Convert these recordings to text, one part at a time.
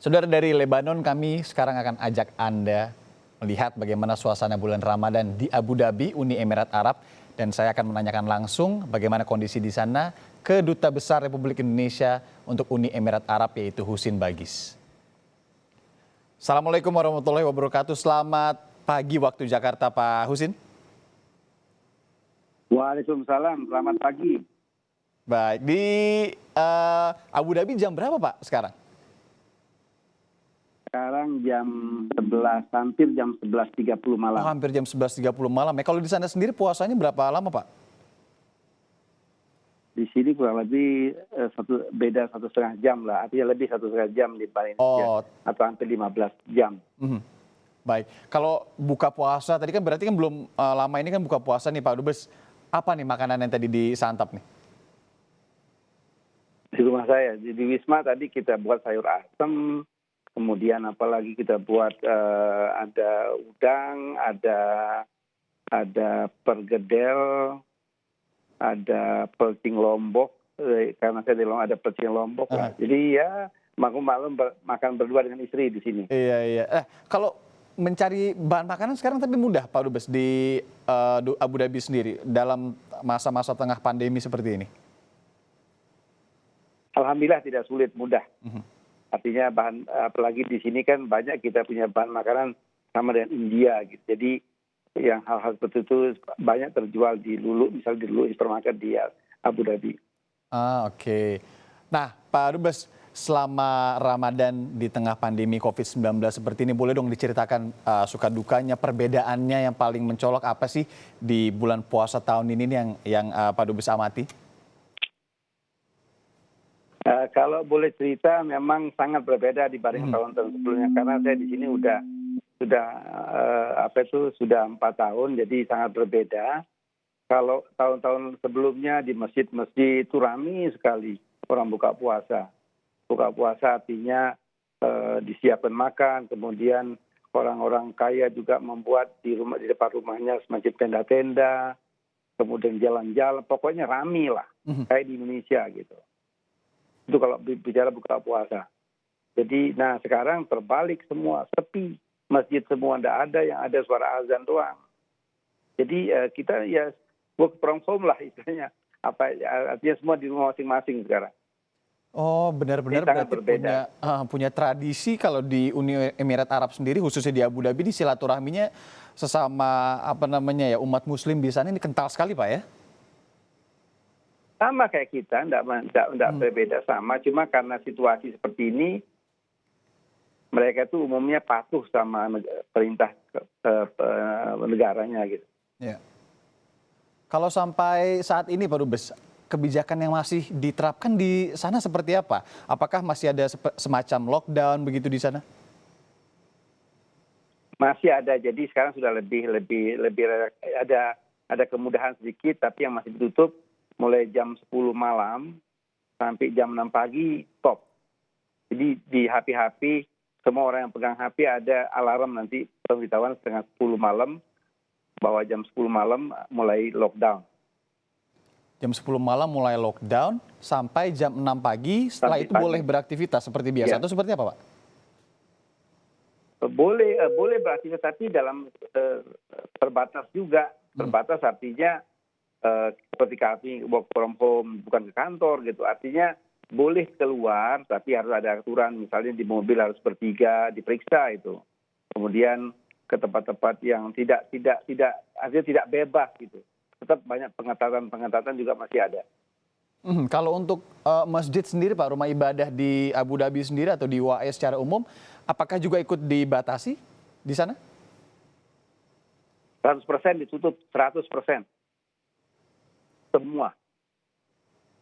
Saudara dari Lebanon, kami sekarang akan ajak Anda melihat bagaimana suasana bulan Ramadan di Abu Dhabi, Uni Emirat Arab. Dan saya akan menanyakan langsung bagaimana kondisi di sana ke Duta Besar Republik Indonesia untuk Uni Emirat Arab, yaitu Husin Bagis. Assalamualaikum warahmatullahi wabarakatuh. Selamat pagi waktu Jakarta, Pak Husin. Waalaikumsalam, selamat pagi. Baik, di Abu Dhabi jam berapa Pak sekarang? Sekarang jam 11, hampir jam 11.30 malam. Oh, hampir jam 11.30 malam ya. Kalau di sana sendiri puasanya berapa lama Pak? Di sini kurang lebih beda 1,5 jam lah, artinya lebih 1,5 jam dibanding Indonesia, atau hampir 15 jam. Baik, kalau buka puasa tadi kan berarti kan belum lama ini kan buka puasa nih Pak Dubes. Apa nih makanan yang tadi disantap nih? Di rumah saya, di Wisma tadi kita buat sayur asem, kemudian apalagi kita buat ada udang, ada pergedel, ada pelcing lombok, karena saya di Lombok ada pelcing lombok lah. Jadi ya malam makan berdua dengan istri di sini. Iya. Kalau mencari bahan makanan sekarang tapi mudah Pak Dubes di Abu Dhabi sendiri dalam masa-masa tengah pandemi seperti ini? Alhamdulillah tidak sulit, mudah. Artinya bahan, apalagi di sini kan banyak kita punya bahan makanan sama dengan India gitu. Jadi yang hal-hal seperti itu banyak terjual di Lulu, misalnya di Lulu Supermarket di Abu Dhabi. Oke. Nah Pak Dubes, selama Ramadan di tengah pandemi COVID-19 seperti ini, boleh dong diceritakan suka dukanya, perbedaannya yang paling mencolok apa sih di bulan puasa tahun ini yang Pak Dubes amati? Kalau boleh cerita, memang sangat berbeda dibanding tahun-tahun sebelumnya, karena saya di sini sudah 4 tahun, jadi sangat berbeda. Kalau tahun-tahun sebelumnya di masjid-masjid itu ramai sekali orang buka puasa. Buka puasa artinya disiapkan makan, kemudian orang-orang kaya juga membuat di depan rumahnya semacam tenda-tenda, kemudian jalan-jalan, pokoknya ramai lah, kayak di Indonesia gitu. Itu kalau bicara buka puasa. Jadi, nah sekarang terbalik semua, sepi. Masjid semua tidak ada, yang ada suara azan doang. Jadi kita ya work from home lah istilahnya. Artinya semua di rumah masing-masing sekarang. Oh, benar-benar berarti punya tradisi kalau di Uni Emirat Arab sendiri, khususnya di Abu Dhabi, di silaturahminya sesama umat Muslim di sana ini kental sekali Pak ya? Sama kayak kita, tidak berbeda sama, cuma karena situasi seperti ini, mereka itu umumnya patuh sama perintah negaranya gitu. Ya. Kalau sampai saat ini Pak Dubes, kebijakan yang masih diterapkan di sana seperti apa? Apakah masih ada semacam lockdown begitu di sana? Masih ada, jadi sekarang sudah lebih ada kemudahan sedikit, tapi yang masih ditutup mulai jam 10 malam sampai jam 6 pagi stop. Jadi di HP semua orang yang pegang HP ada alarm nanti pemberitahuan setengah 10 malam bahwa jam 10 malam mulai lockdown. Jam 10 malam mulai lockdown sampai jam 6 pagi, setelah itu boleh beraktivitas seperti biasa atau seperti apa Pak? Boleh beraktivitas, tapi dalam terbatas juga. Terbatas artinya seperti kami work from home, bukan ke kantor gitu. Artinya boleh keluar, tapi harus ada aturan. Misalnya di mobil harus bertiga, diperiksa itu. Kemudian ke tempat-tempat yang artinya tidak bebas gitu. Tetap banyak pengetatan juga masih ada. Kalau untuk masjid sendiri Pak, rumah ibadah di Abu Dhabi sendiri atau di UAE secara umum, apakah juga ikut dibatasi di sana? 100% ditutup, 100%. Semua.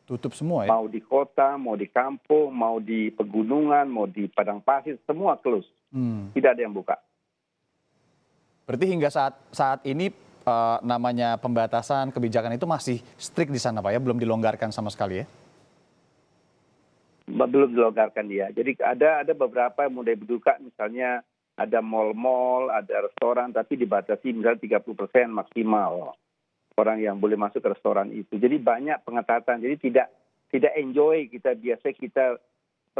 Tutup semua ya? Mau di kota, mau di kampung, mau di pegunungan, mau di padang pasir, semua close. Tidak ada yang buka. Berarti hingga saat ini namanya pembatasan kebijakan itu masih strict di sana Pak ya? Belum dilonggarkan sama sekali ya? Belum dilonggarkan dia. Jadi ada beberapa yang mulai dibuka, misalnya ada mal-mal, ada restoran, tapi dibatasi misalnya 30% maksimal orang yang boleh masuk ke restoran itu. Jadi banyak pengetatan. Jadi tidak enjoy kita, biasa kita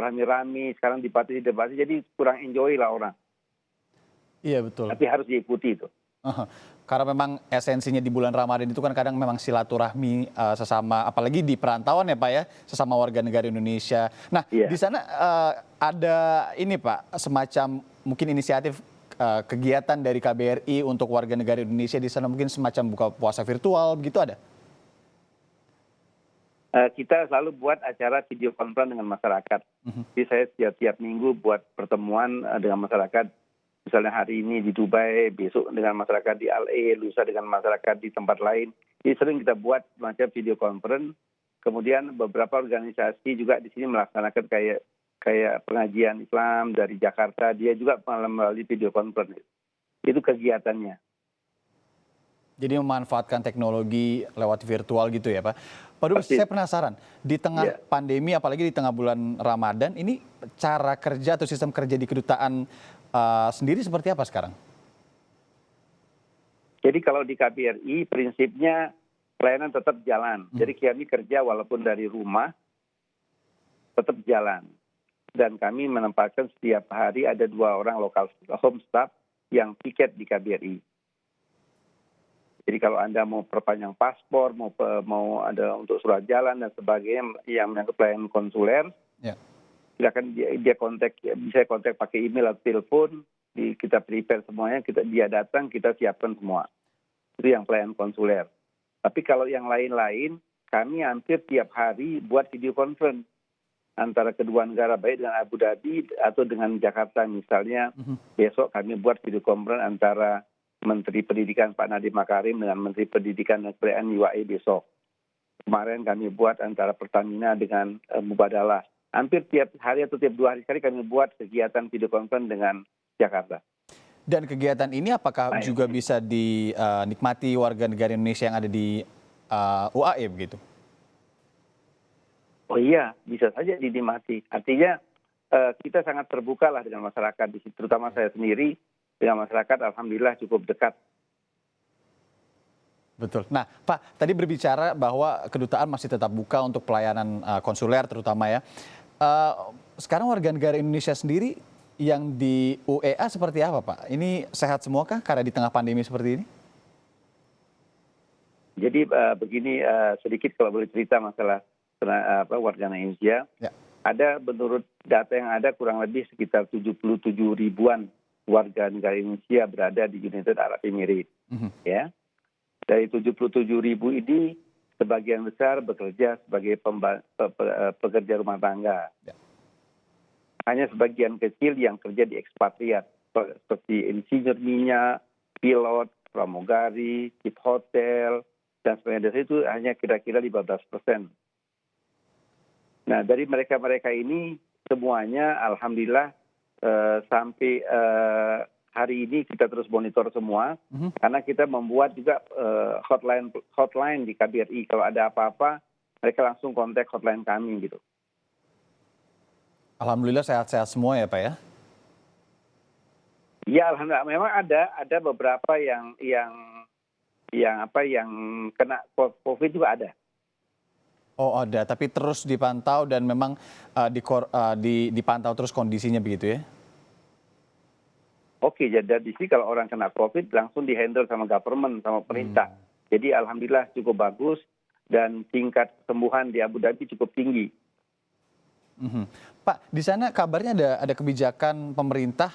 rame-rame, sekarang dibatasi, jadi kurang enjoy lah orang. Iya betul. Tapi harus diikuti itu. Aha. Karena memang esensinya di bulan Ramadan itu kan kadang memang silaturahmi sesama, apalagi di perantauan ya Pak ya, sesama warga negara Indonesia. Nah Iya. di sana ada ini Pak, semacam mungkin inisiatif kegiatan dari KBRI untuk warga negara Indonesia di sana, mungkin semacam buka puasa virtual begitu ada? Kita selalu buat acara video conference dengan masyarakat. Jadi saya setiap minggu buat pertemuan dengan masyarakat. Misalnya hari ini di Dubai, besok dengan masyarakat di LA, lusa dengan masyarakat di tempat lain. Jadi sering kita buat macam video conference. Kemudian beberapa organisasi juga di sini melaksanakan kayak pengajian Islam dari Jakarta, dia juga melalui video conference. Itu kegiatannya. Jadi memanfaatkan teknologi lewat virtual gitu ya Pak. Pak Dubes, saya penasaran, di tengah pandemi apalagi di tengah bulan Ramadan, ini cara kerja atau sistem kerja di kedutaan sendiri seperti apa sekarang? Jadi kalau di KBRI prinsipnya pelayanan tetap jalan. Jadi kami kerja walaupun dari rumah tetap jalan. Dan kami menempatkan setiap hari ada 2 orang lokal home staff yang piket di KBRI. Jadi kalau Anda mau perpanjang paspor, mau ada untuk surat jalan dan sebagainya yang menyangkut pelayanan konsuler, silakan bisa kontak pakai email atau telepon, kita prepare semuanya, dia datang, kita siapkan semua. Itu yang pelayanan konsuler. Tapi kalau yang lain-lain, kami hampir tiap hari buat video conference antara kedua negara, baik dengan Abu Dhabi atau dengan Jakarta. Misalnya besok kami buat video conference antara Menteri Pendidikan Pak Nadiem Makarim dengan Menteri Pendidikan dan Kebudayaan UAE besok. Kemarin kami buat antara Pertamina dengan Mubadalah. Hampir tiap hari atau tiap 2 hari sekali kami buat kegiatan video conference dengan Jakarta. Dan kegiatan ini apakah juga bisa dinikmati warga negara Indonesia yang ada di UAE begitu? Oh iya, bisa saja dinikmati. Artinya kita sangat terbuka lah dengan masyarakat di situ, terutama saya sendiri dengan masyarakat alhamdulillah cukup dekat. Betul. Nah, Pak, tadi berbicara bahwa kedutaan masih tetap buka untuk pelayanan konsuler terutama ya. Sekarang warga negara Indonesia sendiri yang di UEA seperti apa, Pak? Ini sehat semua kah karena di tengah pandemi seperti ini? Jadi begini, sedikit kalau boleh cerita masalah warga Indonesia. Ya. Ada menurut data yang ada kurang lebih sekitar 77 ribuan warga negara Indonesia berada di United Arab Emirates. Ya. Dari 77 ribu ini, sebagian besar bekerja sebagai pekerja rumah tangga. Ya. Hanya sebagian kecil yang kerja di ekspatriat, seperti insinyur minyak, pilot, pramugari, chief hotel, dan sebagainya. Itu hanya kira-kira 15%. Nah, dari mereka-mereka ini semuanya alhamdulillah sampai hari ini kita terus monitor semua, karena kita membuat juga hotline di KBRI. Kalau ada apa-apa, mereka langsung kontak hotline kami gitu. Alhamdulillah sehat-sehat semua ya Pak ya? Iya, alhamdulillah. Memang ada beberapa yang kena COVID juga ada. Oh ada, tapi terus dipantau dan memang dipantau terus kondisinya begitu ya? Oke, jadi di sini kalau orang kena COVID langsung dihandle sama government, sama pemerintah. Jadi alhamdulillah cukup bagus dan tingkat kesembuhan di Abu Dhabi cukup tinggi. Pak, di sana kabarnya ada kebijakan pemerintah,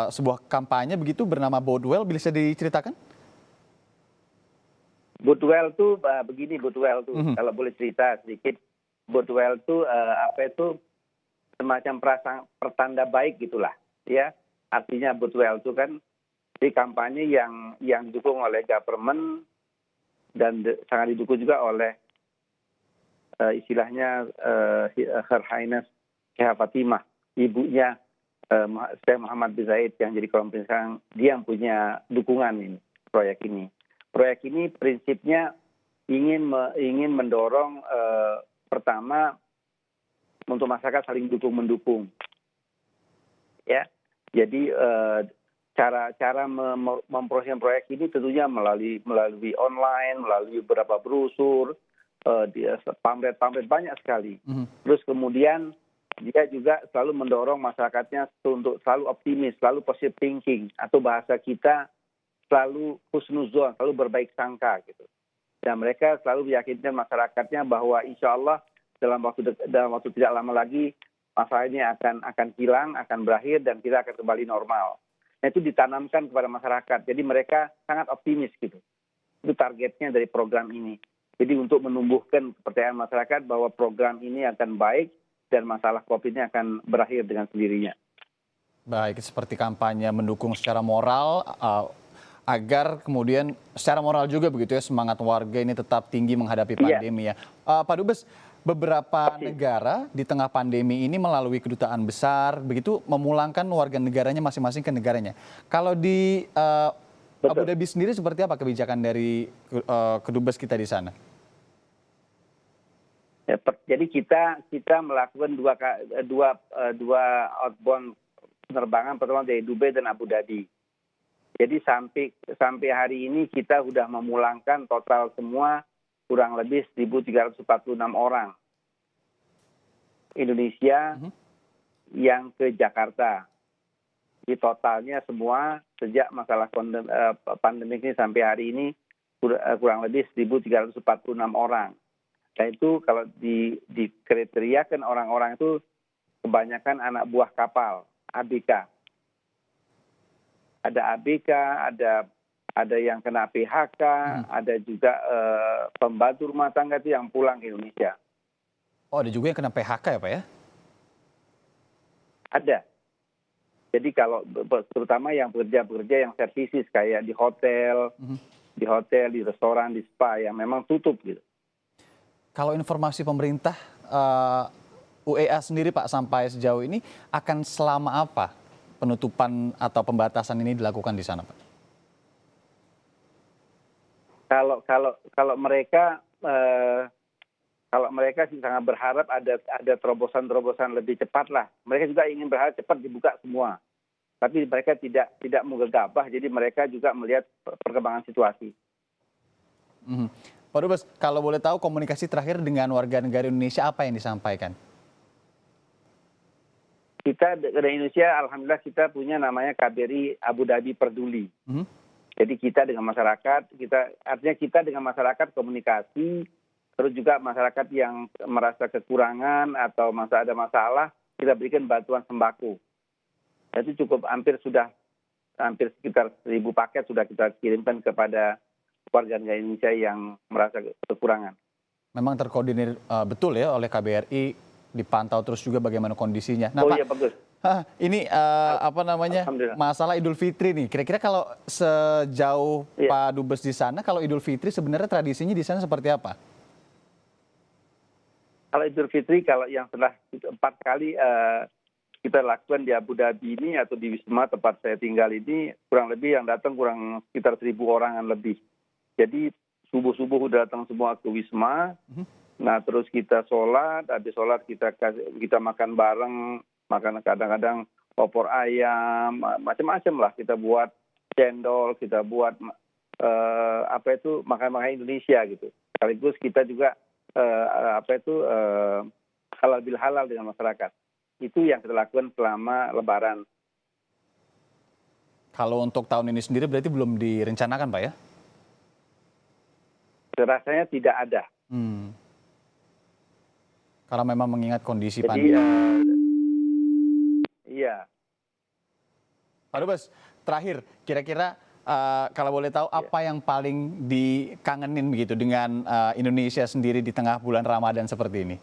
sebuah kampanye begitu bernama Boatwell, bisa diceritakan? Boatwell tuh begini, Boatwell tuh kalau boleh cerita sedikit. Boatwell tuh semacam pertanda baik gitulah, ya. Artinya Boatwell itu kan di kampanye yang didukung oleh government dan sangat didukung juga oleh istilahnya Her Highness Sheikh Fatimah, ibunya Syekh Muhammad bin Zayed yang jadi Kroon Prince sekarang, dia yang punya dukungan ini proyek ini. Proyek ini prinsipnya ingin mendorong pertama untuk masyarakat saling dukung-mendukung, ya. Jadi cara memproses proyek ini tentunya melalui online, melalui beberapa brosur, pamflet banyak sekali. Terus kemudian dia juga selalu mendorong masyarakatnya untuk selalu optimis, selalu positive thinking, atau bahasa kita selalu husnuzon, selalu berbaik sangka gitu. Dan mereka selalu meyakinkan masyarakatnya bahwa insya Allah dalam waktu tidak lama lagi masalah ini akan hilang, akan berakhir, dan kita akan kembali normal. Nah, itu ditanamkan kepada masyarakat. Jadi mereka sangat optimis gitu. Itu targetnya dari program ini. Jadi untuk menumbuhkan kepercayaan masyarakat bahwa program ini akan baik dan masalah COVID ini akan berakhir dengan sendirinya. Baik, seperti kampanye mendukung secara moral, agar kemudian secara moral juga begitu ya, semangat warga ini tetap tinggi menghadapi pandemi ya. Pak Dubes, beberapa negara di tengah pandemi ini melalui kedutaan besar begitu memulangkan warga negaranya masing-masing ke negaranya. Kalau di Abu Dhabi sendiri seperti apa kebijakan dari kedubes kita di sana? Ya, jadi kita melakukan dua outbound penerbangan, pertama dari Dubai dan Abu Dhabi. Jadi sampai hari ini kita sudah memulangkan total semua kurang lebih 1.346 orang Indonesia yang ke Jakarta. Di totalnya semua sejak masalah pandemi ini sampai hari ini kurang lebih 1.346 orang. Dan itu kalau dikriteriakan orang-orang itu kebanyakan anak buah kapal, ABK. Ada ABK, ada yang kena PHK, ada juga pembantu rumah tangga itu yang pulang ke Indonesia. Oh, ada juga yang kena PHK ya Pak ya? Ada. Jadi kalau terutama yang pekerja-pekerja yang services kayak di hotel, di restoran, di spa yang memang tutup gitu. Kalau informasi pemerintah UEA sendiri Pak sampai sejauh ini akan selama apa penutupan atau pembatasan ini dilakukan di sana Pak? Kalau mereka sih sangat berharap ada terobosan-terobosan lebih cepat lah. Mereka juga ingin berharap cepat dibuka semua. Tapi mereka tidak mau gegabah, jadi mereka juga melihat perkembangan situasi. Pak Dubes, kalau boleh tahu komunikasi terakhir dengan warga negara Indonesia apa yang disampaikan? Kita dari Indonesia, alhamdulillah kita punya namanya KBRI Abu Dhabi Peduli. Jadi kita dengan masyarakat, artinya kita dengan masyarakat komunikasi, terus juga masyarakat yang merasa kekurangan atau ada masalah, kita berikan bantuan sembako. Itu cukup hampir sekitar 1.000 paket sudah kita kirimkan kepada warga negara Indonesia yang merasa kekurangan. Memang terkoordinir betul ya oleh KBRI, dipantau terus juga bagaimana kondisinya. Nah, Pak, iya bagus. Ini masalah Idul Fitri nih. Kira-kira kalau sejauh Pak Dubes di sana, kalau Idul Fitri sebenarnya tradisinya di sana seperti apa? Kalau Idul Fitri, kalau yang setelah 4 kali kita lakukan di Abu Dhabi ini atau di Wisma tempat saya tinggal ini, kurang lebih yang datang kurang sekitar 1.000 orangan lebih. Jadi subuh-subuh udah datang semua ke Wisma. Nah terus kita sholat, habis sholat kita makan bareng, makan kadang-kadang opor ayam, macam-macam lah. Kita buat cendol, kita buat makan-makan Indonesia gitu. Sekaligus kita juga halal bil halal dengan masyarakat. Itu yang kita lakukan selama Lebaran. Kalau untuk tahun ini sendiri berarti belum direncanakan Pak ya? Rasanya tidak ada. Karena memang mengingat kondisi pandemi. Iya. Pak Dubes, terakhir kira-kira kalau boleh tahu apa yang paling dikangenin begitu dengan Indonesia sendiri di tengah bulan Ramadan seperti ini?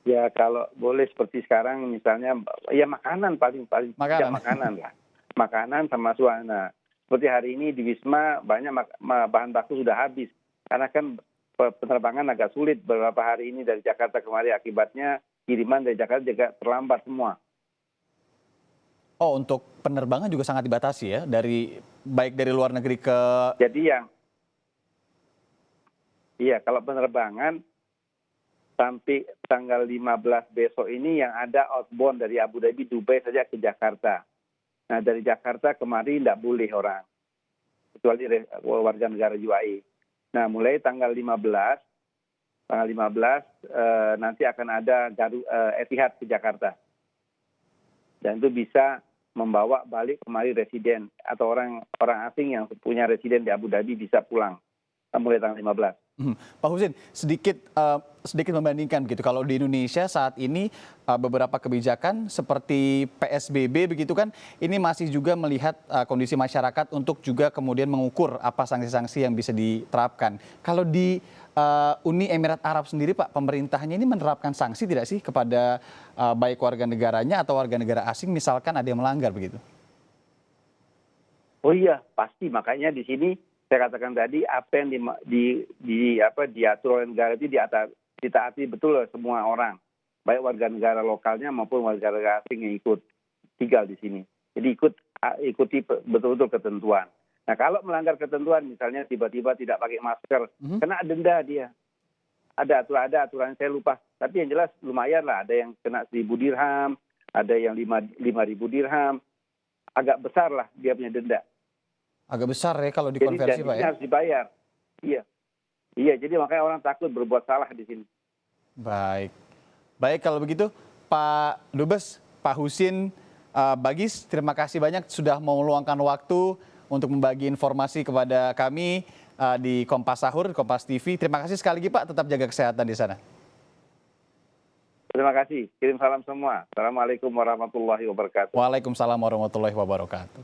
Ya kalau boleh seperti sekarang misalnya, ya makanan paling makanan lah. Makanan sama suasana. Seperti hari ini di Wisma banyak bahan baku sudah habis. Karena kan penerbangan agak sulit beberapa hari ini dari Jakarta kemari, akibatnya kiriman dari Jakarta juga terlambat semua. Oh, untuk penerbangan juga sangat dibatasi ya, baik dari luar negeri ke... Jadi kalau penerbangan sampai tanggal 15 besok ini yang ada outbound dari Abu Dhabi, Dubai saja ke Jakarta. Nah dari Jakarta kemari tidak boleh orang, kecuali warga negara UAE. Nah mulai tanggal 15 tanggal 15 nanti akan ada Etihad ke Jakarta. Dan itu bisa membawa balik kembali residen atau orang asing yang punya residen di Abu Dhabi bisa pulang mulai tanggal 15. Pak Husin, sedikit membandingkan begitu. Kalau di Indonesia saat ini beberapa kebijakan seperti PSBB begitu kan, ini masih juga melihat kondisi masyarakat untuk juga kemudian mengukur apa sanksi-sanksi yang bisa diterapkan. Kalau di Uni Emirat Arab sendiri, Pak, pemerintahnya ini menerapkan sanksi tidak sih kepada baik warga negaranya atau warga negara asing misalkan ada yang melanggar begitu? Oh iya, pasti. Makanya di sini saya katakan tadi apa yang diatur oleh negara itu ditaati betul oleh semua orang, baik warga negara lokalnya maupun warga negara asing yang ikut tinggal di sini. Jadi ikuti betul-betul ketentuan. Nah kalau melanggar ketentuan, misalnya tiba-tiba tidak pakai masker, kena denda dia. Ada aturan saya lupa. Tapi yang jelas lumayan lah. Ada yang kena 1.000 dirham, ada yang 5.000 dirham. Agak besar lah dia punya denda. Agak besar ya kalau dikonversi, Pak ya? Harus dibayar. Iya. Iya, jadi makanya orang takut berbuat salah di sini. Baik. Baik kalau begitu, Pak Dubes, Pak Husin Bagis, terima kasih banyak sudah mau meluangkan waktu untuk membagi informasi kepada kami di Kompas Sahur, Kompas TV. Terima kasih sekali lagi, Pak. Tetap jaga kesehatan di sana. Terima kasih. Kirim salam semua. Assalamualaikum warahmatullahi wabarakatuh. Waalaikumsalam warahmatullahi wabarakatuh.